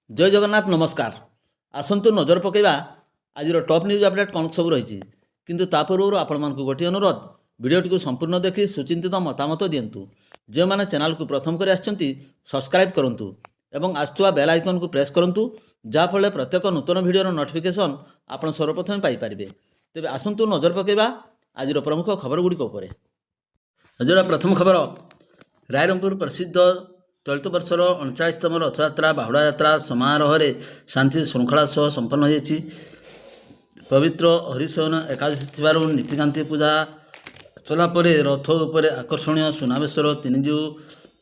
जय जगन्नाथ नमस्कार। आसतु नजर पकईवा आज टॉप न्यूज अपडेट कौन सब रही किंतु ता पूर्व आपण मानक गोटे अनुरोध भिडियोटी संपूर्ण देखि सुचिंतित मतामत दिंतु। जो मैंने चैनल को प्रथम कर सब्सक्राइब करूँ एवं आसुवा बेल आइकन को प्रेस करूँ जहाँफल प्रत्येक नूतन भिडियोर नोटिफिकेशन आप सर्वप्रथम पाइपर। तेज आसतु नजर पकईवा आज प्रमुख खबर गुड़िक। आज प्रथम खबर रायरंगपुर प्रसिद्ध चलित वर्षर 39तम रथयात्रा बाहुड़ा यात्रा समारोह शांति श्रृंखला सह संपन्न हो पवित्र हरिशयन एकादशी थिबारु नीतिकांति पूजा चलापर रथ उपर आकर्षणीय सुनावेशर तीनजू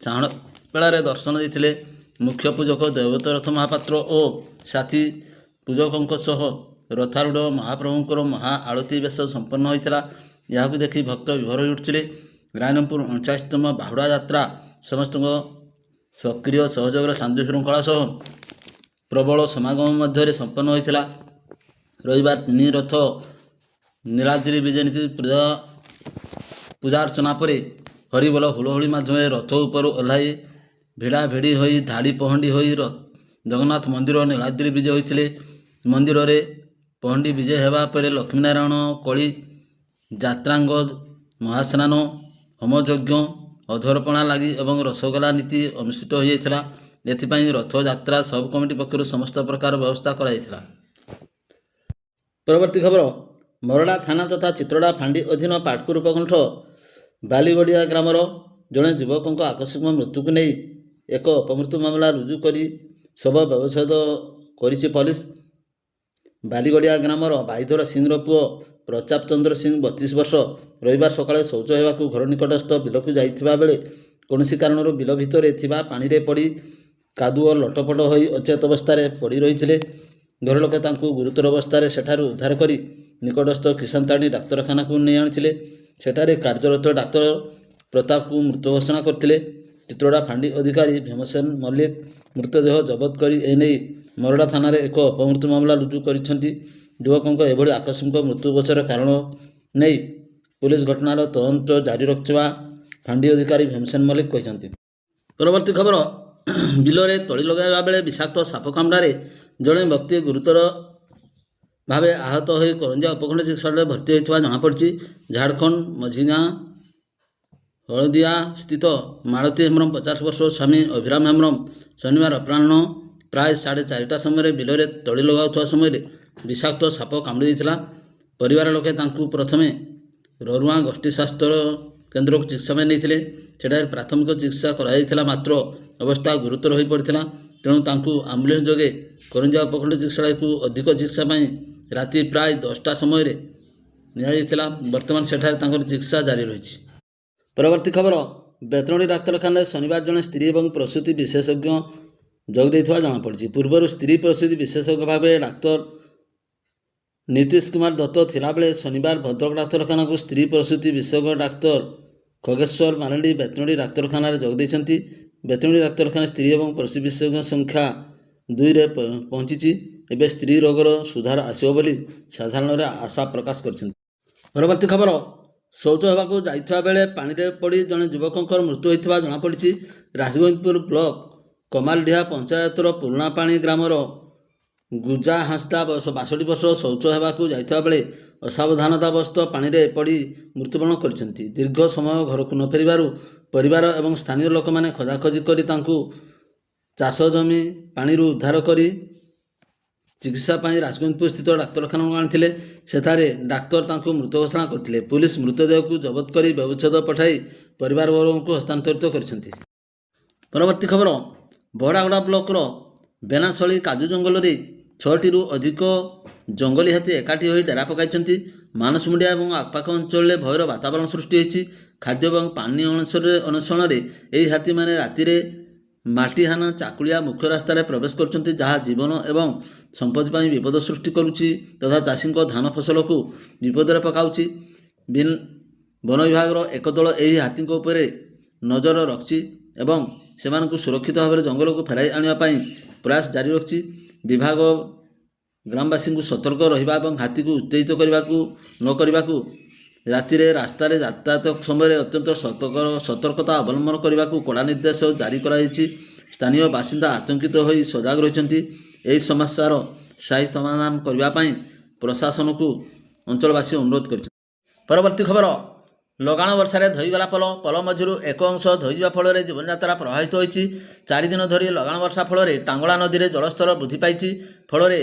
चाण बेलार दर्शन देते मुख्य पूजक देवव्रत महापात्र और साथी पूजकों सह रथारूढ़ महाप्रभुंर महा आलती बेश संपन्न होता। यह देखि भक्त विभोर उठते। रायरंगपुर 39तम बाहुड़ा यात्रा समस्त सक्रिय सहयोग शांति श्रृंखला सह प्रबल समागम मध्य संपन्न होता। रविवार तीन रथ नीलाद्रि विजय नीति पूजा अर्चना पर हरिबोल हुलहुली मध्यम रथ उपर ओह्लाई भिड़ा भिड़ी हो धाड़ी पहंडी हो जगन्नाथ मंदिर नीलाद्रि विजय होते। मंदिर में पहंडी विजय होगा पर लक्ष्मीनारायण कली जात्रांग महास्नान होमयज्ञ अधरपणा लगी एवं रसगोला नीति अनुष्ठित होता। एथिपाई रथ यात्रा सब कमिटी पक्षर समस्त प्रकार व्यवस्था कराइथिला। परवर्ती खबर मरड़ा थाना तथा चित्रोड़ा फांडी अधीन पाटपुर उपकंठ बालीगड़िया ग्रामर जड़े युवकों आकस्मिक मृत्यु को नहीं एक अपमृत्यु मामला रुजु करी शव व्यवच्छेद करिछि पुलिस। बालीगड़िया ग्रामर बाईधर सिंह पुओ प्रताप चंद्र सिंह 32 वर्ष रविवार सकाଳେ शौच होगाकू घर निकटस्थ बिलकू जाइथिबा बेले कौनसी कारणर बिल भितर थिबा पानी रे पड़ी कादुओ लटपट हो अचेत अवस्था पड़ी रही। घर लोके तांकू गुरुतर अवस्था सेठारु उद्धार करी निकटस्थ किसानताणी डाक्तरखाना को नहीं आनी सेठारे कार्यरत डाक्तर प्रताप को मृत घोषणा करते। चित्रोड़ा फांडी अधिकारी भीमसेन मल्लिक मृतदेह जबत कर एने मरड़ा थाना एक अपमृत्यु मामला रुजु कर युवकों एभली आकस्मिक मृत्यु पछर कारण नहीं पुलिस घटनार तदंत जारी रखा फांडी अधिकारी भीमसेन मल्लिक कहते। परवर्ती खबर बिलरे तली लगाइबा बेले विषाक्त साप कामड़े जड़े व्यक्ति गुरुतर भाव आहत हो करंजिया उपखंड चिकित्सालय भर्ती होता जमापड़ी। झारखंड मझीगाँ हलदिया स्थित मालती हेम्रम 50 वर्ष स्वामी अभिराम हेम्रम शनिवार अपराह प्राय 4:30 समय बिलरे तली लगाउथवा समय विषाक्त साप कामुड़ी देता। परिवार लोके तांकू प्रथमे ररुआ गोष्ठी स्वास्थ्य केन्द्र को चिकित्सा नहीं सेठारे प्राथमिक चिकित्सा कराइथिला मात्र अवस्था गुरुतर हो पड़ता। तेणु तांकू आम्बुलेंस जोगे करंजिया उपखंड चिकित्सालय को अधिक चिकित्सा राति प्राय 10टा समय निया बर्तमान सेठारे तांकर चिकित्सा जारी रही। परवर्ती खबर बेतनोड़ी डाक्तरखाना शनिवार जड़े स्त्री और प्रसूति विशेषज्ञ जोग देथिबा जमापड़ी। पूर्वर स्त्री प्रसूति विशेषज्ञ भाव डाक्तर नीतीश कुमार दत्त थिला बेले शनिवार भद्रक डाक्तरखाना को स्त्री प्रसूति विशेषज्ञ डाक्तर खगेश्वर मारंडी बेतनोड़ी डाक्तरखाना जोग देइछंती। बेतनोड़ी डाक्तरखाना स्त्री और प्रसूति विशेषज्ञ संख्या 2 रे पहुंची। एवं स्त्री रोगर सुधार आसो बोली साधारण आशा प्रकाश कर। परवर्ती खबर शौच होगाकू जाइथिबा बेले पानी रे पड़ी जड़े युवकों मृत्यु होता जमापड़ी। राजगोविंदपुर ब्लॉक कमालडिहा पंचायतर पुराणा पाणी ग्रामर गुजा हांसदा 62 वर्ष शौच होगाकू जाइथिबा बेले असावधानतावश पानी रे पड़ी मृत्युवरण करछंती। दीर्घ समय घर को न फेरिबारु परिवार एवं स्थानीय लोक माने खोजाखोजी करी तांकू चाष जमी पानी उद्धार करी चिकित्सा राजगोविंदपुर स्थित डाक्तरखाना आनी सेठारे डाक्तर तांकू मृत घोषणा करते। पुलिस मृतदेह को जबत कर व्यवच्छेद पठाई परिवार वर्ग को हस्तांतरित कर। परवर्ती खबर बहरागड़ा ब्लॉकर बेनाशली काजू जंगल में 6टी अधिक जंगली हाथी एकाठी हो डेरा पकाई। मानसमुंडिया और आखपाख अंचल भयर वातावरण सृष्टि होती। खाद्य और पानी अन्वेषण में हाथी मैंने राति माटीहाना चाकुलिया मुख्य रास्तार प्रवेश कर जहाँ जीवन एवं संपत्ति पर विपद सृष्टि करुच्ची तथा चाषी धान फसल को विपद में पकाउची। वन विभाग एक दल यही हाथी नजर रखी एवं सेमानकु सुरक्षित भाव में जंगल को फेराई आने प्रयास जारी रखी। विभाग ग्रामवासी को सतर्क रहिबा एवं हाथी को उत्तेजित न करने को राति रास्तार यातायात समय अत्यंत सतर्कता अवलंबन करने को कड़ा निर्देश जारी कराई। ସ୍ଥାନୀୟ ବାସିନ୍ଦା ଆତଙ୍କିତ ହୋଇ ସଜାଗ ରହିଛନ୍ତି। ଏହି ସମସ୍ୟାର ସ୍ଥାୟୀ ସମାଧାନ କରିବା ପାଇଁ ପ୍ରଶାସନକୁ ଅଞ୍ଚଳବାସୀ ଅନୁରୋଧ କରିଛନ୍ତି। ପରବର୍ତ୍ତୀ ଖବର, ଲଗାଣ ବର୍ଷାରେ ଧୋଇଗଲା ପୋଲ ମଝିରୁ ଏକ ଅଂଶ ଧୋଇଯିବା ଫଳରେ ଜୀବନଯାତ୍ରା ପ୍ରଭାବିତ ହୋଇଛି। 4 ଦିନ ଧରି ଲଗାଣ ବର୍ଷା ଫଳରେ ଟାଙ୍ଗଳା ନଦୀରେ ଜଳସ୍ତର ବୃଦ୍ଧି ପାଇଛି। ଫଳରେ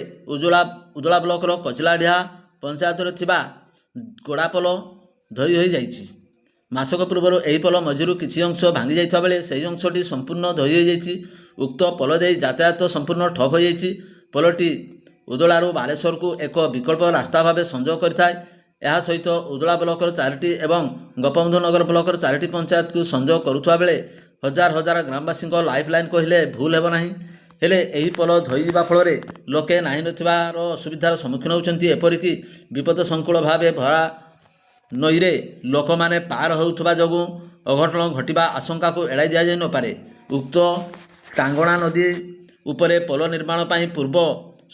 ଉଦଳା ବ୍ଲକର କଚିଲାଡିହା ପଞ୍ଚାୟତରେ ଥିବା ଗୋଡ଼ାପୋଲ ଧୋଇ ହୋଇଯାଇଛି। ମାସକ ପୂର୍ବରୁ ଏହି ପୋଲ ମଝିରୁ କିଛି ଅଂଶ ଭାଙ୍ଗି ଯାଇଥିବା ବେଳେ ସେହି ଅଂଶଟି ସମ୍ପୂର୍ଣ୍ଣ ଧୋଇ ହୋଇଯାଇଛି। ଉକ୍ତ ପୋଲ ଦେଇ ଯାତାୟାତ ସମ୍ପୂର୍ଣ୍ଣ ଠପ୍ ହୋଇଯାଇଛି। ପୋଲଟି ଉଦଳାରୁ ବାଲେଶ୍ୱରକୁ ଏକ ବିକଳ୍ପ ରାସ୍ତା ଭାବେ ସଂଯୋଗ କରିଥାଏ। ଏହା ସହିତ ଉଦଳା ବ୍ଲକର 4ଟି ଏବଂ ଗୋପବନ୍ଧୁ ନଗର ବ୍ଲକର 4ଟି ପଞ୍ଚାୟତକୁ ସଂଯୋଗ କରୁଥିବା ବେଳେ ହଜାର ହଜାର ଗ୍ରାମବାସୀଙ୍କ ଲାଇଫ୍ ଲାଇନ୍ କହିଲେ ଭୁଲ ହେବ ନାହିଁ। ହେଲେ ଏହି ପୋଲ ଧୋଇଯିବା ଫଳରେ ଲୋକେ ନାହିଁ ନଥିବାର ଅସୁବିଧାର ସମ୍ମୁଖୀନ ହେଉଛନ୍ତି। ଏପରିକି ବିପଦସଂକୁଳ ଭାବେ ଭରା ନଈରେ ଲୋକମାନେ ପାର ହେଉଥିବା ଯୋଗୁଁ ଅଘଟଣ ଘଟିବା ଆଶଙ୍କାକୁ ଏଡ଼ାଇ ଦିଆଯାଇ ନପାରେ। ଉକ୍ତ ଟାଙ୍ଗଣା ନଦୀ ଉପରେ ପୋଲ ନିର୍ମାଣ ପାଇଁ ପୂର୍ବ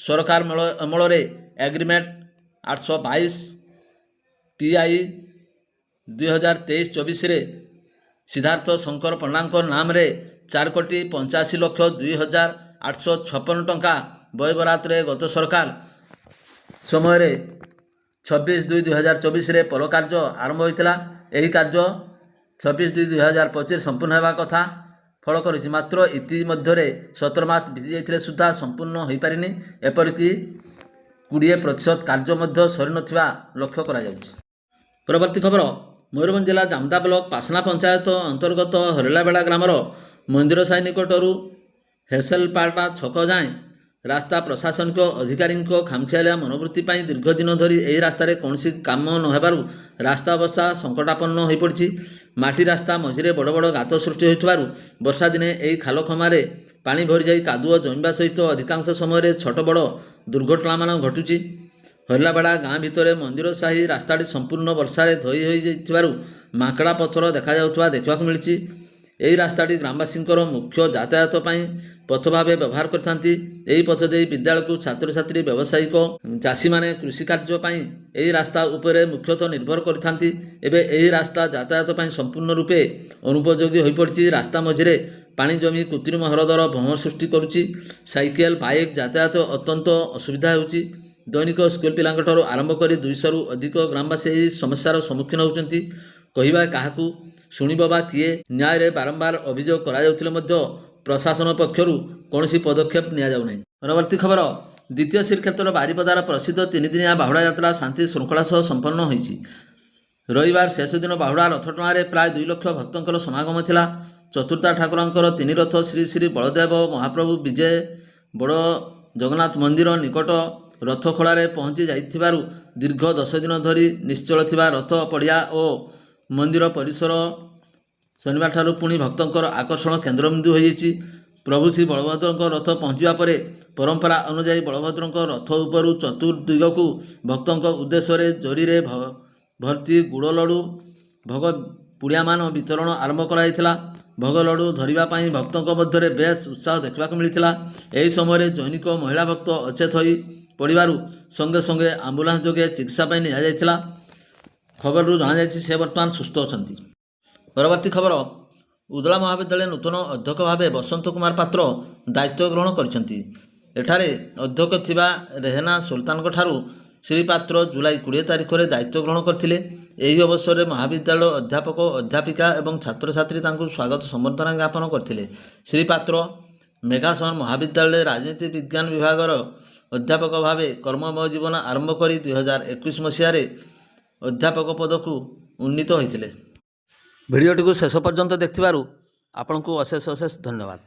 ସରକାର ଅମଳରେ ଏଗ୍ରିମେଣ୍ଟ 822 PI 2023-24ରେ ସିଦ୍ଧାର୍ଥ ଶଙ୍କର ପଣ୍ଡାଙ୍କ ନାମରେ 4,85,02,856 ଟଙ୍କା ବ୍ୟୟବରାଦରେ ଗତ ସରକାର ସମୟରେ 26/2/2024ରେ ପୋଲ କାର୍ଯ୍ୟ ଆରମ୍ଭ ହୋଇଥିଲା। ଏହି କାର୍ଯ୍ୟ 26/2/2025 ସମ୍ପୂର୍ଣ୍ଣ ହେବା କଥା ଫଳ କରିଛି। ମାତ୍ର ଇତିମଧ୍ୟରେ 17 ମାସ ବିତି ଯାଇଥିଲେ ସୁଦ୍ଧା ସମ୍ପୂର୍ଣ୍ଣ ହୋଇପାରିନି। ଏପରିକି 20% କାର୍ଯ୍ୟ ମଧ୍ୟ ସରିନଥିବା ଲକ୍ଷ୍ୟ କରାଯାଉଛି। ପରବର୍ତ୍ତୀ ଖବର, ମୟୂରଭଞ୍ଜ ଜିଲ୍ଲା ଜାମଦା ବ୍ଲକ ପାସନା ପଞ୍ଚାୟତ ଅନ୍ତର୍ଗତ ହରିଲାବେଡ଼ା ଗ୍ରାମର ମନ୍ଦିର ସାହି ନିକଟରୁ ହେସେଲପାଟା ଛକ ଯାଏଁ ରାସ୍ତା ପ୍ରଶାସନିକ ଅଧିକାରୀଙ୍କ ଖାମଖିଆଲିଆ ମନୋବୃତ୍ତି ପାଇଁ ଦୀର୍ଘ ଦିନ ଧରି ଏହି ରାସ୍ତାରେ କୌଣସି କାମ ନ ହେବାରୁ ରାସ୍ତା ଅବସ୍ଥା ସଙ୍କଟାପନ୍ନ ହୋଇପଡ଼ିଛି। ମାଟି ରାସ୍ତା ମଝିରେ ବଡ଼ ବଡ଼ ଗାତ ସୃଷ୍ଟି ହୋଇଥିବାରୁ ବର୍ଷା ଦିନେ ଏହି ଖାଲଖମାରେ ପାଣି ଭରିଯାଇ କାଦୁଅ ଜମିବା ସହିତ ଅଧିକାଂଶ ସମୟରେ ଛୋଟ ବଡ଼ ଦୁର୍ଘଟଣାମାନ ଘଟୁଛି। ହରିଲାବେଡ଼ା ଗାଁ ଭିତରେ ମନ୍ଦିର ସାହି ରାସ୍ତାଟି ସମ୍ପୂର୍ଣ୍ଣ ବର୍ଷାରେ ଧୋଇ ହୋଇଯାଇଥିବାରୁ ମାଙ୍କଡ଼ା ପଥର ଦେଖାଯାଉଥିବା ଦେଖିବାକୁ ମିଳିଛି। ଏହି ରାସ୍ତାଟି ଗ୍ରାମବାସୀଙ୍କର ମୁଖ୍ୟ ଯାତାୟାତ ପାଇଁ ପଥ ଭାବେ ବ୍ୟବହାର କରିଥାନ୍ତି। ଏହି ପଥ ଦେଇ ବିଦ୍ୟାଳୟକୁ ଛାତ୍ରଛାତ୍ରୀ, ବ୍ୟବସାୟିକ, ଚାଷୀମାନେ କୃଷି କାର୍ଯ୍ୟ ପାଇଁ ଏହି ରାସ୍ତା ଉପରେ ମୁଖ୍ୟତଃ ନିର୍ଭର କରିଥାନ୍ତି। ଏବେ ଏହି ରାସ୍ତା ଯାତାୟାତ ପାଇଁ ସମ୍ପୂର୍ଣ୍ଣ ରୂପେ ଅନୁପଯୋଗୀ ହୋଇପଡ଼ିଛି। ରାସ୍ତା ମଝିରେ ପାଣି ଜମି କୃତ୍ରିମ ହ୍ରଦର ଭ୍ରମ ସୃଷ୍ଟି କରୁଛି। ସାଇକେଲ, ବାଇକ୍ ଯାତାୟାତ ଅତ୍ୟନ୍ତ ଅସୁବିଧା ହେଉଛି। ଦୈନିକ ସ୍କୁଲ ପିଲାଙ୍କଠାରୁ ଆରମ୍ଭ କରି 200ରୁ ଅଧିକ ଗ୍ରାମବାସୀ ଏହି ସମସ୍ୟାର ସମ୍ମୁଖୀନ ହେଉଛନ୍ତି। କହିବା କାହାକୁ, ଶୁଣିବ ବା କିଏ? ନ୍ୟାୟରେ ବାରମ୍ବାର ଅଭିଯୋଗ କରାଯାଉଥିଲେ ମଧ୍ୟ ପ୍ରଶାସନ ପକ୍ଷରୁ କୌଣସି ପଦକ୍ଷେପ ନିଆଯାଉନାହିଁ। ପରବର୍ତ୍ତୀ ଖବର, ଦ୍ୱିତୀୟ ଶ୍ରୀକ୍ଷେତ୍ର ବାରିପଦାର ପ୍ରସିଦ୍ଧ 3 ଦିନିଆ ବାହୁଡ଼ା ଯାତ୍ରା ଶାନ୍ତି ଶୃଙ୍ଖଳା ସହ ସମ୍ପନ୍ନ ହୋଇଛି। ରବିବାର ଶେଷ ଦିନ ବାହୁଡ଼ା ରଥଟଣାରେ ପ୍ରାୟ 2 ଲକ୍ଷ ଭକ୍ତଙ୍କର ସମାଗମ ଥିଲା। ଚତୁର୍ଥା ଠାକୁରଙ୍କର 3 ରଥ ଶ୍ରୀ ଶ୍ରୀ ବଳଦେବ ମହାପ୍ରଭୁ ବିଜେ ବଡ଼ ଜଗନ୍ନାଥ ମନ୍ଦିର ନିକଟ ରଥଖଳାରେ ପହଞ୍ଚି ଯାଇଥିବାରୁ ଦୀର୍ଘ 10 ଦିନ ଧରି ନିଶ୍ଚଳ ଥିବା ରଥ ପଡ଼ିଆ ଓ ମନ୍ଦିର ପରିସର ଶନିବାରଠାରୁ ପୁଣି ଭକ୍ତଙ୍କର ଆକର୍ଷଣ କେନ୍ଦ୍ରବିନ୍ଦୁ ହୋଇଯାଇଛି। ପ୍ରଭୁ ଶ୍ରୀ ବଳଭଦ୍ରଙ୍କ ରଥ ପହଞ୍ଚିବା ପରେ ପରମ୍ପରା ଅନୁଯାୟୀ ବଳଭଦ୍ରଙ୍କ ରଥ ଉପରୁ ଚତୁର୍ଦିଗକୁ ଭକ୍ତଙ୍କ ଉଦ୍ଦେଶ୍ୟରେ ଜରିରେ ଭର୍ତ୍ତି ଗୁଡ଼ ଲଡ଼ୁ, ଭୋଗ ପୁଡ଼ିଆମାନ ବିତରଣ ଆରମ୍ଭ କରାଯାଇଥିଲା। ଭୋଗ ଲଡ଼ୁ ଧରିବା ପାଇଁ ଭକ୍ତଙ୍କ ମଧ୍ୟରେ ବେଶ୍ ଉତ୍ସାହ ଦେଖିବାକୁ ମିଳିଥିଲା। ଏହି ସମୟରେ ଜୈନିକ ମହିଳା ଭକ୍ତ ଅଚେତ ହୋଇ ପଡ଼ିବାରୁ ସଙ୍ଗେ ସଙ୍ଗେ ଆମ୍ବୁଲାନ୍ସ ଯୋଗେ ଚିକିତ୍ସା ପାଇଁ ନିଆଯାଇଥିଲା। ଖବରରୁ ଜଣାଯାଇଛି ସେ ବର୍ତ୍ତମାନ ସୁସ୍ଥ ଅଛନ୍ତି। ପରବର୍ତ୍ତୀ ଖବର, ଉଦଳା ମହାବିଦ୍ୟାଳୟ ନୂତନ ଅଧ୍ୟକ୍ଷ ଭାବେ ବସନ୍ତ କୁମାର ପାତ୍ର ଦାୟିତ୍ୱ ଗ୍ରହଣ କରିଛନ୍ତି। ଏଠାରେ ଅଧ୍ୟକ୍ଷ ଥିବା ରେହେନା ସୁଲତାନଙ୍କ ଠାରୁ ଶ୍ରୀ ପାତ୍ର ଜୁଲାଇ 20 ତାରିଖରେ ଦାୟିତ୍ୱ ଗ୍ରହଣ କରିଥିଲେ। ଏହି ଅବସରରେ ମହାବିଦ୍ୟାଳୟ ଅଧ୍ୟାପକ, ଅଧ୍ୟାପିକା ଏବଂ ଛାତ୍ରଛାତ୍ରୀ ତାଙ୍କୁ ସ୍ୱାଗତ ସମ୍ବର୍ଦ୍ଧନା ଜ୍ଞାପନ କରିଥିଲେ। ଶ୍ରୀ ପାତ୍ର ମେଘାସନ ମହାବିଦ୍ୟାଳୟରେ ରାଜନୀତି ବିଜ୍ଞାନ ବିଭାଗର ଅଧ୍ୟାପକ ଭାବେ କର୍ମମୟ ଜୀବନ ଆରମ୍ଭ କରି 2021 ମସିହାରେ ଅଧ୍ୟାପକ ପଦକୁ ଉନ୍ନୀତ ହୋଇଥିଲେ। ଭିଡ଼ିଓଟିକୁ ଶେଷ ପର୍ଯ୍ୟନ୍ତ ଦେଖିଥିବାରୁ ଆପଣଙ୍କୁ ଅଶେଷ ଅଶେଷ ଧନ୍ୟବାଦ।